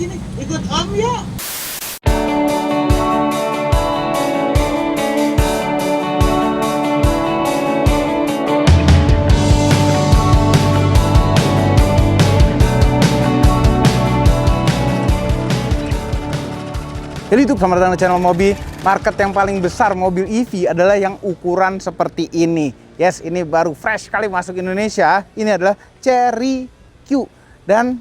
sini, ikut Om ya. Jadi itu sama datang di channel Mobi. Market yang paling besar mobil EV adalah yang ukuran seperti ini. Yes, ini baru fresh sekali masuk Indonesia. Ini adalah Chery Q. Dan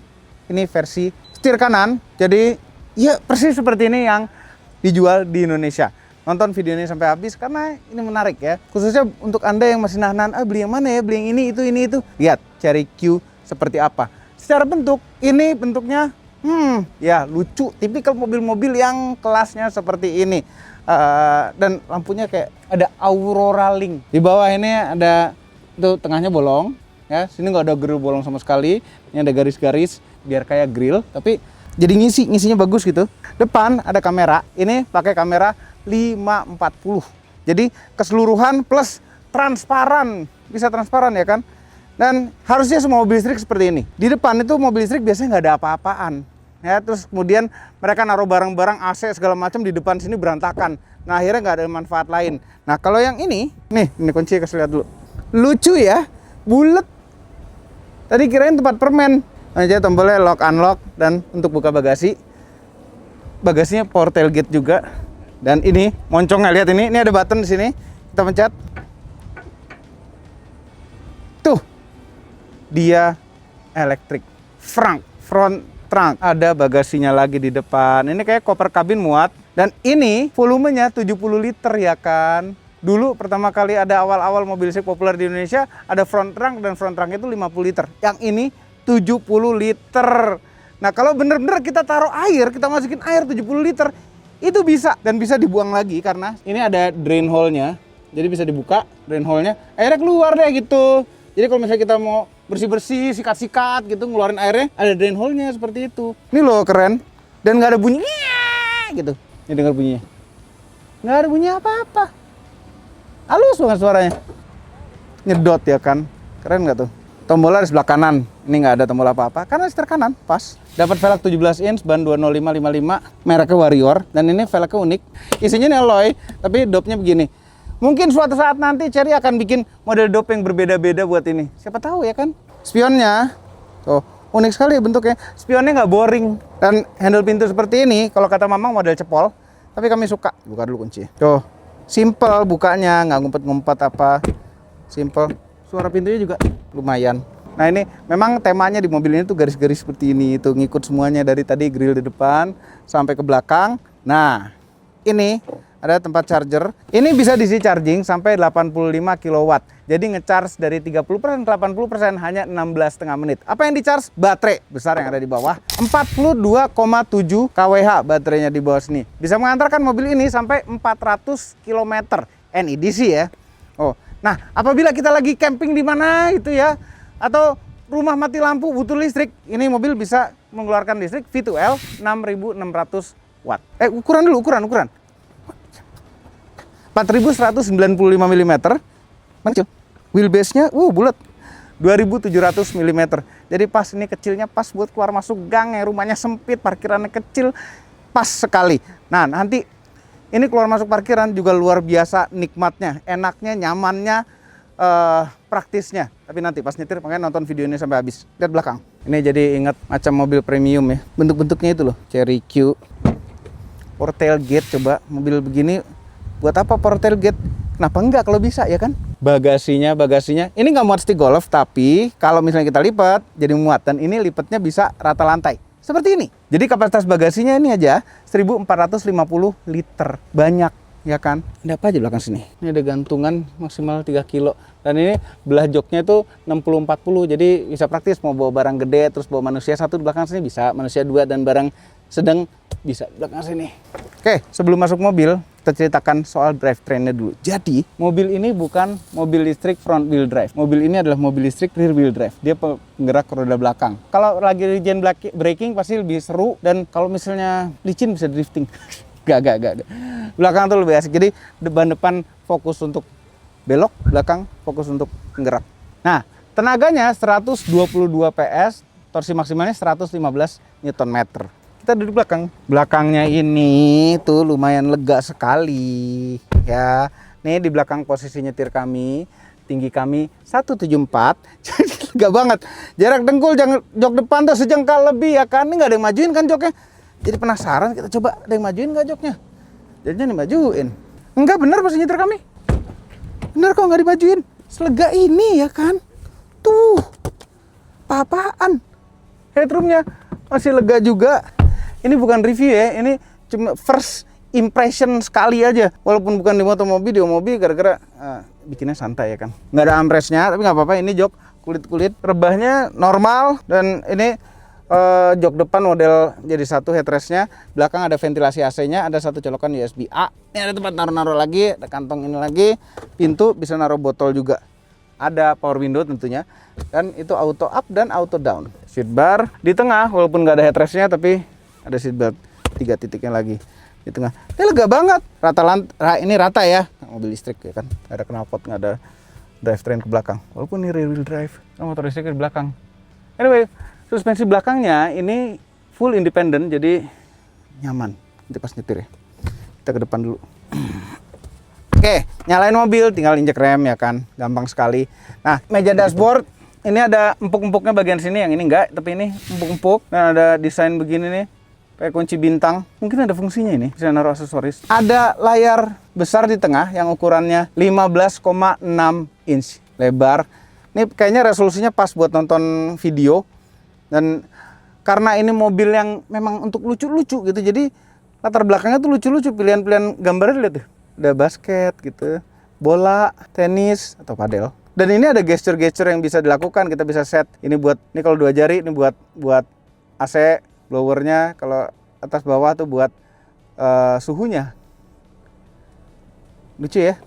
ini versi setir kanan. Jadi ya persis seperti ini yang dijual di Indonesia. Nonton videonya sampai habis karena ini menarik ya. Khususnya untuk Anda yang masih nahan-nahan, beli yang mana ya, beli yang ini itu. Lihat Chery Q seperti apa. Secara bentuk, ini bentuknya ya lucu, tipikal mobil-mobil yang kelasnya seperti ini. Dan lampunya kayak ada Aurora Link. Di bawah ini ada, itu tengahnya bolong ya. Sini nggak ada grill bolong sama sekali. Ini ada garis-garis biar kayak grill, tapi jadi ngisinya bagus gitu. Depan ada kamera. Ini pakai kamera 540. Jadi keseluruhan plus transparan, bisa transparan ya kan. Dan harusnya semua mobil listrik seperti ini. Di depan itu mobil listrik biasanya nggak ada apa-apaan. Ya, terus kemudian mereka naruh barang-barang AC segala macam di depan sini berantakan. Nah, akhirnya nggak ada manfaat lain. Nah, kalau yang ini kunci, kasih lihat dulu. Lucu ya, bulat. Tadi kirain tempat permen. Aja tombolnya lock unlock dan untuk buka bagasi. Bagasinya power tailgate juga. Dan ini moncongnya, lihat ini ada button di sini. Kita pencet. Tuh. Dia elektrik. Front trunk. Ada bagasinya lagi di depan. Ini kayak koper kabin muat. Dan ini volumenya 70 liter ya kan. Dulu pertama kali ada awal-awal mobil listrik populer di Indonesia, ada front trunk dan front trunk itu 50 liter. Yang ini 70 liter. Nah, kalau bener-bener kita taruh air, kita masukin air 70 liter, itu bisa. Dan bisa dibuang lagi karena ini ada drain hole-nya. Jadi bisa dibuka drain hole-nya, airnya keluar deh gitu. Jadi kalau misalnya kita mau bersih-bersih, sikat-sikat gitu, ngeluarin airnya, ada drain hole-nya seperti itu. Ini loh keren. Dan nggak ada bunyi gitu. Ini dengar bunyinya. Nggak ada bunyi apa-apa. Halus banget suaranya. Nyedot ya kan. Keren nggak tuh? Tombolnya di sebelah kanan. Ini nggak ada tombol apa-apa. Karena setir kanan, pas. Dapat velg 17 inch, ban 205/55, mereknya Warrior. Dan ini velgnya unik. Isinya ini alloy, tapi dopnya begini. Mungkin suatu saat nanti Chery akan bikin model dop yang berbeda-beda buat ini. Siapa tahu ya kan? Spionnya, tuh unik sekali bentuknya. Spionnya nggak boring. Dan handle pintu seperti ini, kalau kata Mamang model cepol. Tapi kami suka. Buka dulu kunci. Tuh, simple bukanya, nggak ngumpet-ngumpet apa. Simple. Suara pintunya juga lumayan. Nah ini memang temanya di mobil ini tuh garis-garis seperti ini. Itu ngikut semuanya dari tadi grill di depan sampai ke belakang. Nah, ini ada tempat charger. Ini bisa diisi charging sampai 85 kW. Jadi nge-charge dari 30% ke 80% hanya 16,5 menit. Apa yang di-charge? Baterai besar yang ada di bawah. 42,7 kWh baterainya di bawah sini. Bisa mengantarkan mobil ini sampai 400 km NEDC ya. Oh, nah apabila kita lagi camping di mana itu ya, atau rumah mati lampu butuh listrik, ini mobil bisa mengeluarkan listrik V2L 6.600 watt. Ukuran dulu, ukuran. 4.195 mm. Kecil. Wheelbase-nya bulat. 2.700 mm. Jadi pas ini kecilnya pas buat keluar masuk gang ya, rumahnya sempit, parkirannya kecil, pas sekali. Nah, nanti ini keluar masuk parkiran juga luar biasa nikmatnya, enaknya, nyamannya, praktisnya. Tapi nanti pas nyetir makanya nonton video ini sampai habis. Lihat belakang. Ini jadi ingat macam mobil premium ya. Bentuk-bentuknya itu loh, Chery Q. Power tailgate, coba mobil begini buat apa power tailgate? Kenapa enggak kalau bisa ya kan? Bagasinya ini nggak muat stick golf, tapi kalau misalnya kita lipat jadi muat. Dan ini lipatnya bisa rata lantai seperti ini. Jadi kapasitas bagasinya ini aja 1.450 liter, banyak ya kan? Ada apa aja belakang sini? Ini ada gantungan maksimal 3 kilo. Dan ini belah joknya itu 60-40, jadi bisa praktis mau bawa barang gede terus bawa manusia satu di belakang sini bisa, manusia dua, dan barang sedang bisa di belakang sini. Oke, sebelum masuk mobil kita ceritakan soal drivetrainnya dulu. Jadi mobil ini bukan mobil listrik front wheel drive. Mobil ini adalah mobil listrik rear wheel drive. Dia penggerak roda belakang. Kalau lagi regen braking pasti lebih seru, dan kalau misalnya licin bisa drifting. Gak. Belakang tuh lebih asik. Jadi depan fokus untuk belok, belakang fokus untuk penggerak. Nah, tenaganya 122 PS, torsi maksimalnya 115 Nm. kita duduk belakang. Belakangnya ini tuh lumayan lega sekali ya. Nih di belakang posisi nyetir kami, tinggi kami 174. Jadi lega banget. Jarak dengkul jangan jok depan tuh sejengkal lebih ya kan. Ini nggak ada yang majuin kan joknya. Jadi penasaran, kita coba ada yang majuin nggak joknya. Jadinya dimajuin. Enggak, bener pas nyetir kami. Bener kok nggak dimajuin. Selega ini ya kan. Tuh. Apa-apaan. Headroomnya masih lega juga. Ini bukan review ya, ini cuma first impression sekali aja. Walaupun bukan di mobil gara-gara bikinnya santai ya kan. Nggak ada armrestnya, tapi nggak apa-apa. Ini jok kulit-kulit, rebahnya normal. Dan ini jok depan model jadi satu headrestnya. Belakang ada ventilasi AC-nya, ada satu colokan USB A. Ini ada tempat naruh-naruh lagi, ada kantong ini lagi. Pintu bisa naruh botol juga. Ada power window tentunya. Dan itu auto up dan auto down. Seat bar di tengah, walaupun nggak ada headrestnya, tapi ada seat belt 3 titiknya lagi di tengah. Ini lega banget. Ini rata ya, mobil listrik ya kan. Nggak ada knalpot, nggak ada drivetrain ke belakang. Walaupun ini rear wheel drive, motor listrik di belakang. Anyway, suspensi belakangnya ini full independent, jadi nyaman nanti pas nyetir ya. Kita ke depan dulu. Oke, nyalain mobil, tinggal injek rem ya kan, gampang sekali. Nah, meja dashboard ini ada empuk-empuknya bagian sini, yang ini enggak, tapi ini empuk-empuk. Dan ada desain begini nih, kayak kunci bintang. Mungkin ada fungsinya ini, bisa naruh aksesoris. Ada layar besar di tengah yang ukurannya 15,6 inch lebar. Ini kayaknya resolusinya pas buat nonton video. Dan karena ini mobil yang memang untuk lucu-lucu gitu, jadi latar belakangnya tuh lucu-lucu, pilihan-pilihan gambarnya lihat tuh. Ada basket gitu, bola, tenis, atau padel. Dan ini ada gesture-gesture yang bisa dilakukan. Kita bisa set, ini kalau 2 jari, ini buat AC, blowernya. Kalau atas bawah tuh buat suhunya. Lucu ya.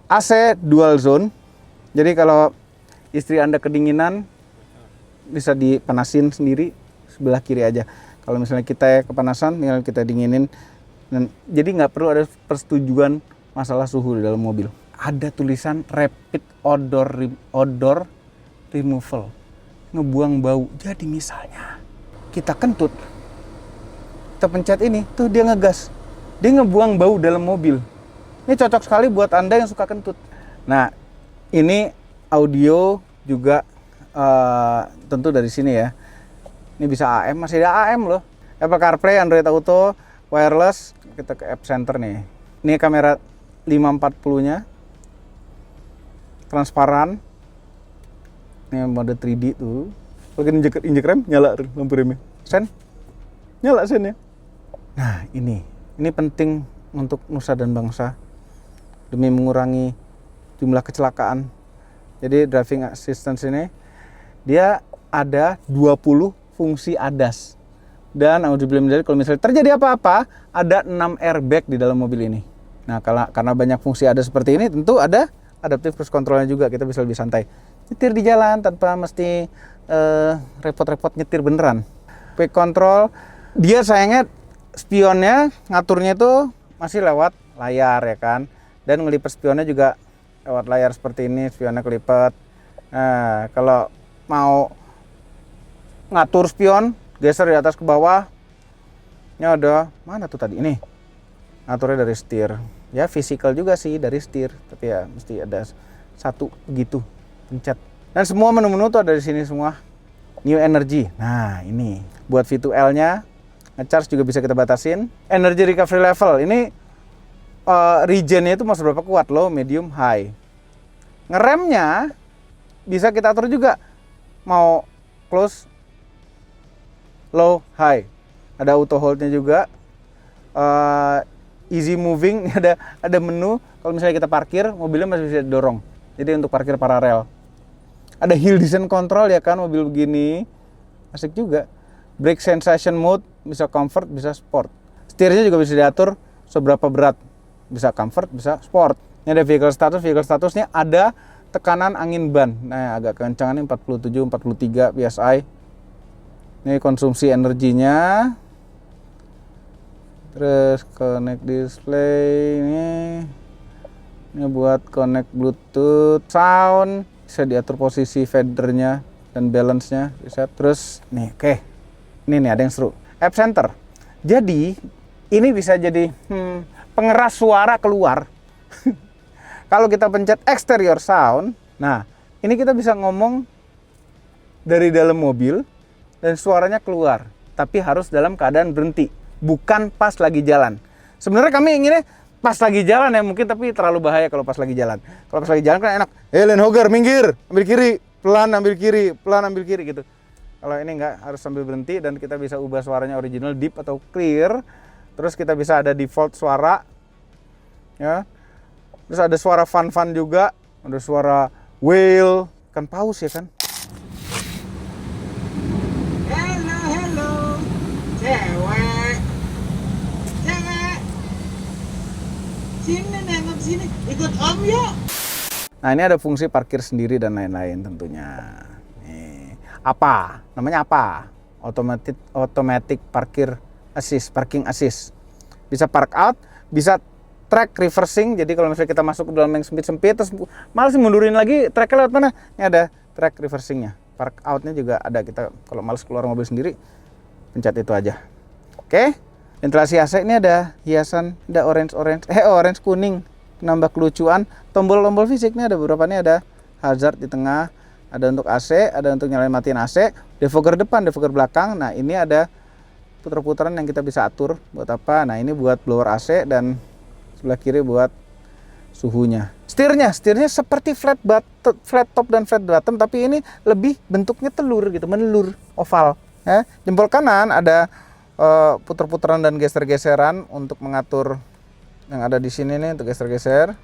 AC dual zone. Jadi kalau istri Anda kedinginan, bisa dipanasin sendiri sebelah kiri aja. Kalau misalnya kita kepanasan, tinggal kita dinginin. Dan jadi nggak perlu ada persetujuan masalah suhu di dalam mobil. Ada tulisan rapid odor removal, ngebuang bau. Jadi misalnya kita kentut, kita pencet ini, tuh dia ngegas, dia ngebuang bau dalam mobil. Ini cocok sekali buat Anda yang suka kentut. Nah, ini audio juga tentu dari sini ya. Ini bisa AM, masih ada AM loh. Apple CarPlay, Android Auto, wireless. Kita ke app center nih. Ini kamera 540-nya. Transparan. Ini mode 3D tuh. Lagi injek rem, nyala lampu remnya. Sen. Nyala sen ya. Nah, ini penting untuk nusa dan bangsa demi mengurangi jumlah kecelakaan. Jadi driving assistance ini dia ada 20 fungsi ADAS. Dan kalau misalnya terjadi apa-apa, ada 6 airbag di dalam mobil ini. Nah, karena banyak fungsi ADAS seperti ini, tentu ada adaptive cruise controlnya juga. Kita bisa lebih santai nyetir di jalan tanpa mesti repot-repot nyetir beneran. Quick control, dia sayangnya spionnya ngaturnya itu masih lewat layar ya kan. Dan ngelipet spionnya juga lewat layar seperti ini, spionnya kelipet. Nah, kalau mau ngatur spion, geser di atas ke bawah. Ini ada, mana tuh tadi? Ini. Ngaturnya dari setir. Ya, physical juga sih dari setir. Tapi ya, mesti ada satu begitu. Pencet. Dan semua menu-menu tuh ada di sini semua. New Energy. Nah, ini. Buat V2L-nya. Nge-charge juga bisa kita batasin. Energy recovery level. Ini regen-nya itu mau seberapa kuat. Low, medium, high. Ngeremnya bisa kita atur juga. Mau close, low, high. Ada auto hold-nya juga. Easy moving, ada menu. Kalau misalnya kita parkir, mobilnya masih bisa didorong. Jadi untuk parkir paralel. Ada hill descent control ya kan, mobil begini. Asik juga. Brake sensation mode, bisa comfort, bisa sport. Setirnya juga bisa diatur seberapa berat. Bisa comfort, bisa sport. Ini ada vehicle statusnya ada tekanan angin ban. Nah, agak kencangan ini 47-43 PSI. Ini konsumsi energinya. Terus connect display ini buat connect Bluetooth, sound, bisa diatur posisi fadernya dan balance-nya, bisa. Terus nih, oke. Ini nih ada yang seru. App Center. Jadi ini bisa jadi pengeras suara keluar. Kalau kita pencet exterior sound, nah ini kita bisa ngomong dari dalam mobil dan suaranya keluar. Tapi harus dalam keadaan berhenti, bukan pas lagi jalan. Sebenarnya kami inginnya pas lagi jalan ya mungkin, tapi terlalu bahaya kalau pas lagi jalan. Kalau pas lagi jalan kan enak. Land Hogger minggir, ambil kiri, pelan ambil kiri, pelan ambil kiri gitu. Kalau ini enggak, harus sambil berhenti dan kita bisa ubah suaranya original, deep atau clear. Terus kita bisa ada default suara, ya. Terus ada suara fun juga, ada suara whale, kan paus ya kan. Hello, cewek, sini nengok sini, ikut om yuk. Nah ini ada fungsi parkir sendiri dan lain-lain tentunya. Apa? Namanya apa? Automatic parking assist. Bisa park out, bisa track reversing. Jadi kalau misalnya kita masuk ke dalam yang sempit-sempit terus malas mundurin lagi, tracknya lewat mana? Ini ada track reversingnya. Park outnya juga ada. Kita kalau malas keluar mobil sendiri, pencet itu aja. Oke. Ventilasi AC ini ada hiasan, ada orange kuning, nambah kelucuan. Tombol-tombol fisik ini ada beberapa, nih ada hazard di tengah. Ada untuk AC, ada untuk nyalain matiin AC, defogger depan, defogger belakang. Nah ini ada putar-putaran yang kita bisa atur buat apa. Nah ini buat blower AC dan sebelah kiri buat suhunya. Setirnya seperti flat top dan flat bottom, tapi ini lebih bentuknya telur gitu, menelur, oval. Ya. Jempol kanan ada putar-putaran dan geser-geseran untuk mengatur yang ada di sini nih untuk geser-geser.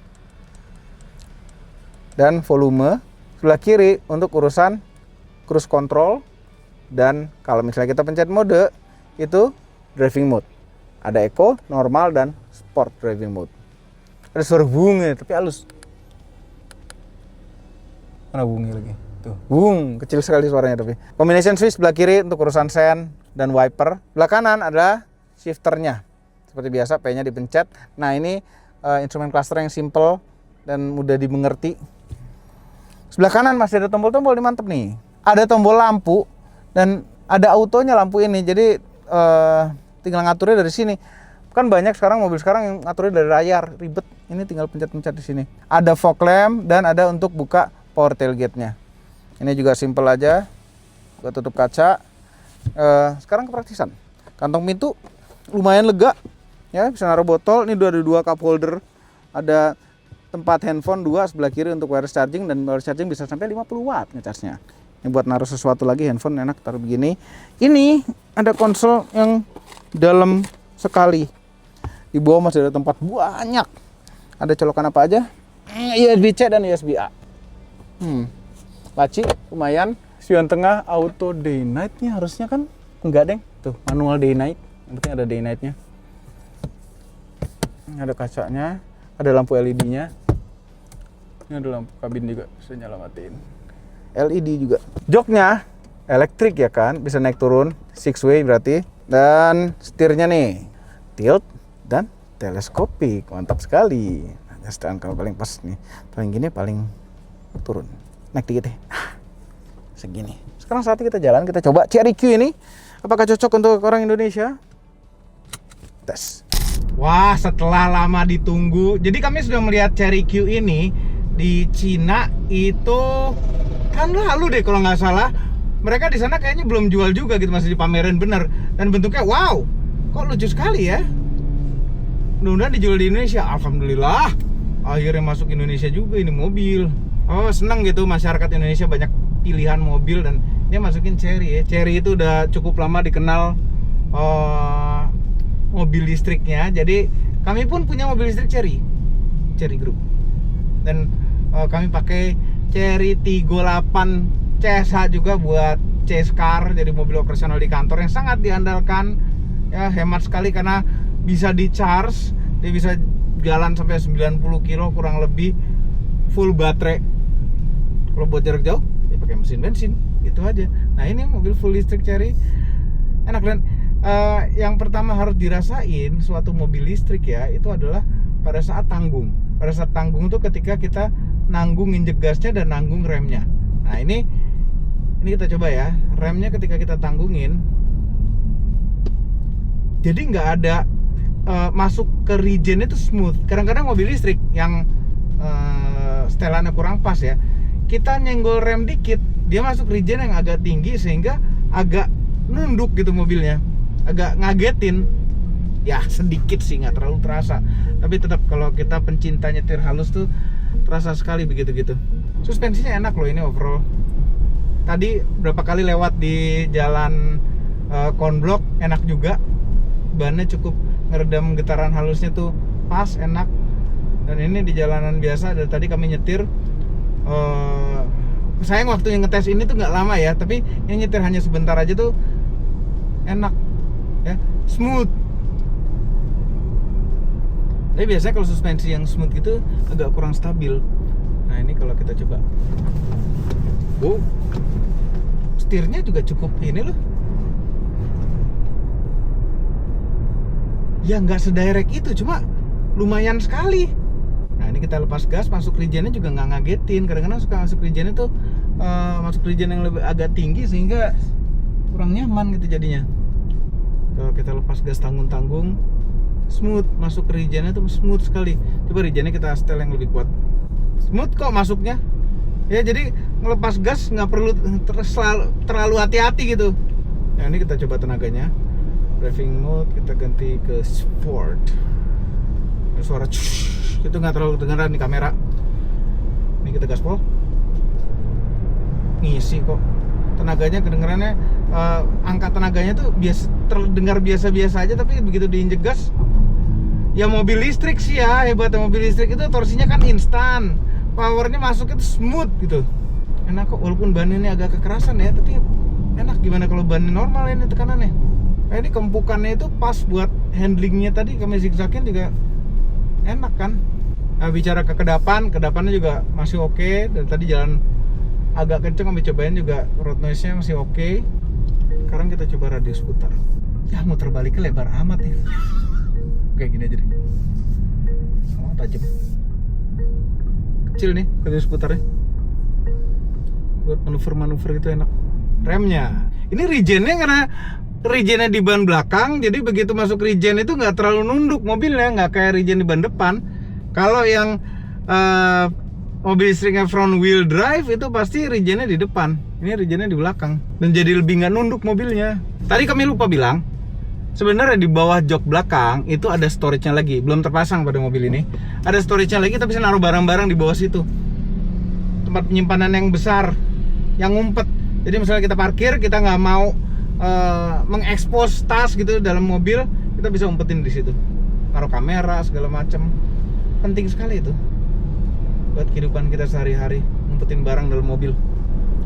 Dan volume. Sebelah kiri untuk urusan cruise control, dan kalau misalnya kita pencet mode itu driving mode. Ada eco, normal, dan sport driving mode. Ada suara bunyi tapi halus. Mana bunyi lagi? Tuh, kecil sekali suaranya tapi. Combination switch sebelah kiri untuk urusan sen dan wiper. Sebelah kanan adalah shifternya. Seperti biasa P-nya dipencet. Nah, ini instrumen cluster yang simple dan mudah dimengerti. Sebelah kanan masih ada tombol-tombol, ini mantep nih. Ada tombol lampu dan ada autonya lampu ini. Jadi tinggal ngaturnya dari sini. Kan banyak sekarang mobil sekarang yang ngaturnya dari layar, ribet. Ini tinggal pencet-pencet di sini. Ada fog lamp dan ada untuk buka power tailgate-nya. Ini juga simple aja. Buka tutup kaca. Sekarang kepraktisan. Kantong pintu lumayan lega. Ya, bisa naruh botol. Ini ada dua cup holder. Ada tempat handphone dua sebelah kiri untuk wireless charging, dan wireless charging bisa sampai 50 watt ngecasnya. Ini buat naruh sesuatu lagi, handphone enak taruh begini. Ini ada konsol yang dalam sekali. Di bawah masih ada tempat banyak. Ada colokan apa aja? USB-C dan USB-A. Laci lumayan. Spion tengah auto day night-nya harusnya kan enggak, Deng. Tuh, manual day night. Yang penting ada day night-nya. Ini ada kacanya, ada lampu LED-nya. Ini ada lampu kabin juga, bisa nyala matiin. LED juga. Joknya elektrik ya kan, bisa naik turun, 6 way berarti. Dan setirnya nih, tilt dan teleskopik, mantap sekali. Nah, setelan kalau paling pas nih, paling gini paling turun. Naik dikit deh. Segini. Sekarang saatnya kita jalan, kita coba Cherry Q ini. Apakah cocok untuk orang Indonesia? Tes. Wah, setelah lama ditunggu. Jadi kami sudah melihat Cherry Q ini di Cina itu kan lalu deh kalau nggak salah. Mereka di sana kayaknya belum jual juga gitu, masih dipamerin bener. Dan bentuknya wow, kok lucu sekali ya. Mudah-mudahan dijual di Indonesia. Alhamdulillah, akhirnya masuk Indonesia juga ini mobil. Oh, seneng gitu masyarakat Indonesia banyak pilihan mobil, dan dia masukin Cherry ya. Cherry itu udah cukup lama dikenal mobil listriknya. Jadi kami pun punya mobil listrik Cherry Group. Dan kami pakai Cherry Tiggo 8 CSH juga buat chase car, jadi mobil operasional di kantor yang sangat diandalkan. Ya, hemat sekali karena bisa di charge, dia bisa jalan sampai 90 kilo kurang lebih full baterai. Kalau buat jarak jauh, ya pakai mesin bensin, itu aja. Nah, ini mobil full listrik Cherry enak. Dan yang pertama harus dirasain suatu mobil listrik ya, itu adalah pada saat tanggung. Pada saat tanggung itu ketika kita nanggung injek gasnya dan nanggung remnya. Nah, ini kita coba ya, remnya ketika kita tanggungin, Jadi nggak ada masuk ke regen itu smooth. Kadang-kadang mobil listrik yang setelannya kurang pas ya, kita nyenggol rem dikit, dia masuk regen yang agak tinggi sehingga agak nunduk gitu mobilnya, agak ngagetin. Ya sedikit sih, nggak terlalu terasa, tapi tetap kalau kita pencinta nyetir halus tuh terasa sekali begitu gitu. Suspensinya enak loh ini overall. Tadi berapa kali lewat di jalan konblok enak juga, bannya cukup ngeredam getaran halusnya tuh pas, enak. Dan ini di jalanan biasa, dari tadi kami nyetir sayang waktu yang ngetes ini tuh nggak lama ya, tapi yang nyetir hanya sebentar aja tuh enak ya, smooth. Tapi biasanya kalau suspensi yang smooth gitu agak kurang stabil. Nah ini kalau kita coba, setirnya juga cukup ini loh. Ya nggak sedirect itu, cuma lumayan sekali. Nah ini kita lepas gas, masuk regennya juga nggak ngagetin. Kadang-kadang suka masuk regennya tuh masuk regen yang lebih agak tinggi sehingga kurang nyaman gitu jadinya. Kalau kita lepas gas tanggung-tanggung, smooth, masuk ke regennya tuh smooth sekali. Coba regennya kita setel yang lebih kuat, smooth kok masuknya. Ya jadi ngelepas gas nggak perlu terlalu hati-hati gitu. Nah ini kita coba tenaganya. Driving mode kita ganti ke sport. Suara itu nggak terlalu kedengeran di kamera. Ini kita gaspol, ngisi kok. Tenaganya kedengerannya angka tenaganya tuh terdengar biasa-biasa aja, tapi begitu diinjek gas, ya mobil listrik sih ya, hebatnya mobil listrik itu torsinya kan instan, powernya masuk itu smooth gitu. Enak kok, walaupun ban ini agak kekerasan ya, tapi enak. Gimana kalau ban normal ini tekanannya? Ini kempukannya itu pas buat handlingnya, tadi kami zigzagin juga enak kan. Nah bicara ke kedapannya juga masih oke. Dan tadi jalan agak kenceng kami cobain juga, road noise-nya masih oke. Sekarang kita coba radius putar. Ya muter baliknya lebar amat ya. Kayak gini aja deh. Oh tajam. Kecil nih radius putarnya. Buat manuver-manuver gitu enak. Remnya, ini regennya karena regennya di ban belakang, jadi begitu masuk regen itu nggak terlalu nunduk mobilnya, nggak kayak regen di ban depan. Kalau yang mobil listriknya front wheel drive itu pasti regennya di depan, ini regennya di belakang, dan jadi lebih nggak nunduk mobilnya. Tadi kami lupa bilang, sebenarnya di bawah jok belakang itu ada storage-nya lagi, belum terpasang pada mobil ini. Ada storage-nya lagi, kita bisa naruh barang-barang di bawah situ. Tempat penyimpanan yang besar, yang ngumpet. Jadi misalnya kita parkir, kita nggak mau mengekspos tas gitu dalam mobil, kita bisa umpetin di situ, naruh kamera segala macam. Penting sekali itu buat kehidupan kita sehari-hari, umpetin barang dalam mobil.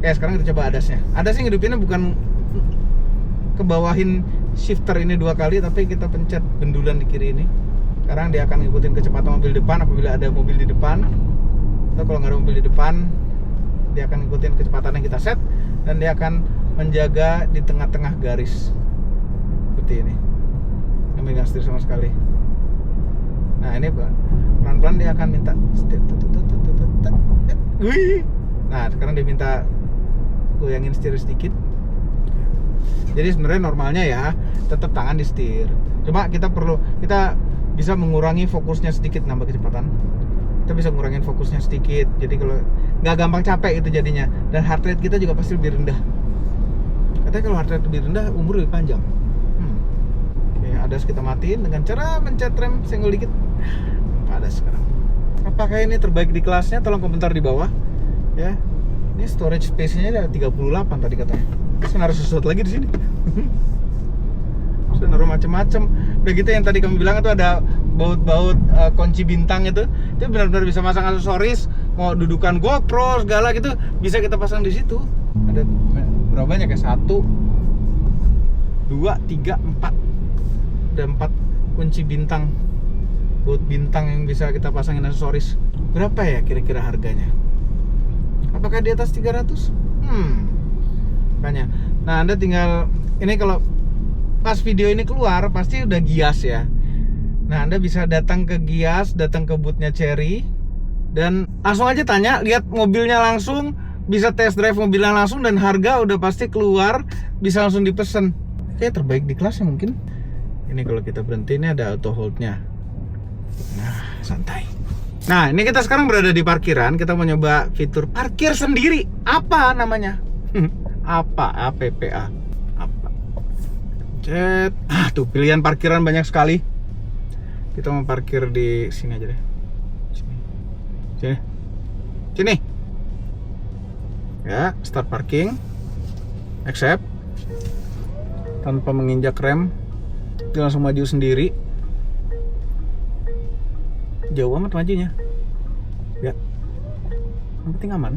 Oke, sekarang kita coba ADAS-nya. ADAS-nya ngidupinnya bukan kebawahin shifter ini 2 kali, tapi kita pencet bendulan di kiri ini. Sekarang dia akan ngikutin kecepatan mobil depan apabila ada mobil di depan. Atau kalau nggak ada mobil di depan, dia akan ngikutin kecepatan yang kita set, dan dia akan menjaga di tengah-tengah garis seperti ini, nggak megang setir sama sekali. Nah ini pelan-pelan dia akan minta setir. Nah sekarang dia minta goyangin setir sedikit. Jadi sebenarnya normalnya ya tetap tangan di setir, cuma kita bisa mengurangi fokusnya sedikit, nambah kecepatan. Kita bisa ngurangin fokusnya sedikit, jadi kalau nggak gampang capek itu jadinya, dan heart rate kita juga pasti lebih rendah. Katanya kalau heart rate lebih rendah, umur lebih panjang. Oke, ADAS kita matiin dengan cara mencet rem senggol dikit. ADAS sekarang. Apakah ini terbaik di kelasnya? Tolong komentar di bawah. Ya, ini storage space-nya ada 38 tadi katanya. Terus naruh sesuatu lagi di sini. Terus naruh macam-macam. Udah gitu yang tadi kami bilang itu ada baut-baut kunci bintang itu benar-benar bisa masang aksesoris. Mau dudukan GoPro segala gitu bisa kita pasang di situ. Ada berapa banyak ya? 1, 2, 3, 4. Ada 4 kunci bintang, baut bintang yang bisa kita pasangin aksesoris. Berapa ya kira-kira harganya? Apakah di atas 300? Makanya. Nah, Anda tinggal, ini kalau pas video ini keluar pasti udah Gias ya. Nah, Anda bisa datang ke Gias, datang ke boothnya Chery, dan langsung aja tanya, lihat mobilnya langsung, bisa test drive mobilnya langsung, dan harga udah pasti keluar, bisa langsung dipesen. Kayak terbaik di kelasnya mungkin. Ini kalau kita berhenti ini ada auto hold-nya. Nah, santai. Nah, ini kita sekarang berada di parkiran. Kita mau nyoba fitur parkir sendiri. Apa namanya? Apa? APPA. Apa? Cet. Tuh pilihan parkiran banyak sekali. Kita mau parkir di sini aja deh. Sini. Ya, start parking. Accept. Tanpa menginjak rem. Dia langsung maju sendiri. Jauh amat majunya. Ya. Yang penting aman.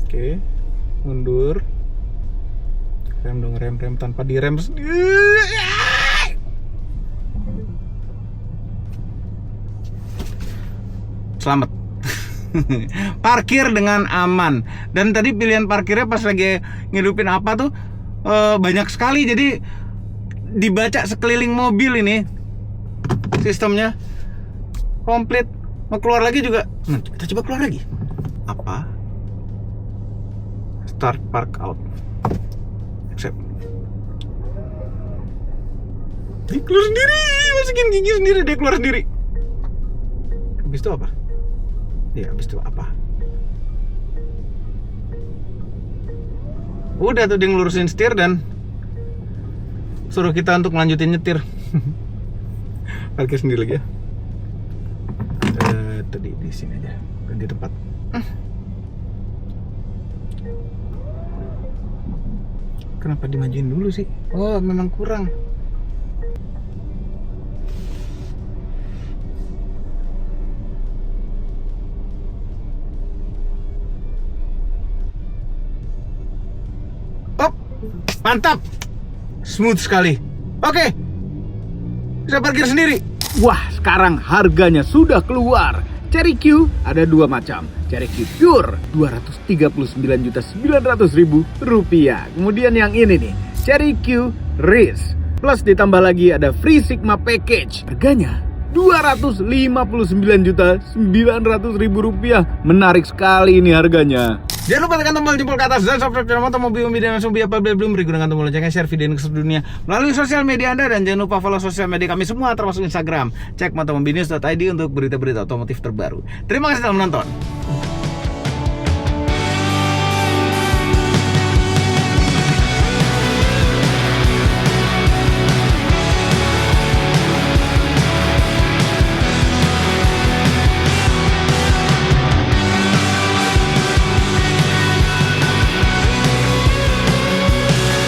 Oke. Mundur. Rem dong, rem tanpa direm. Selamat. Parkir dengan aman. Dan tadi pilihan parkirnya pas lagi ngidupin apa tuh banyak sekali, jadi dibaca sekeliling mobil ini sistemnya komplit. Mau keluar lagi juga, kita coba keluar lagi. Apa? Start park out. Accept. Dia keluar sendiri, masukin gigi sendiri, dia keluar sendiri. Habis itu apa? Ya, habis itu apa? Udah tuh dia ngelurusin setir dan suruh kita untuk melanjutin nyetir. Parkir sendiri lagi ya. Tadi di sini aja, ganti tempat. Kenapa dimajuin dulu sih? Oh, memang kurang. Mantap, smooth sekali. Oke, bisa parkir sendiri. Wah, sekarang harganya sudah keluar. Cherry Q ada dua macam. Cherry Q Pure 239.900.000 rupiah. Kemudian yang ini nih, Cherry Q Race plus ditambah lagi ada Free Sigma Package. Harganya 259.900.000 rupiah. Menarik sekali ini harganya. Jangan lupa tekan tombol jempol ke atas dan subscribe channel Moto Mobil dan langsung apabila belum berikut dengan tombol loncengnya, share video ini ke seluruh dunia melalui sosial media Anda, dan jangan lupa follow sosial media kami semua termasuk Instagram. Cek motomobilnews.id untuk berita-berita otomotif terbaru. Terima kasih telah menonton.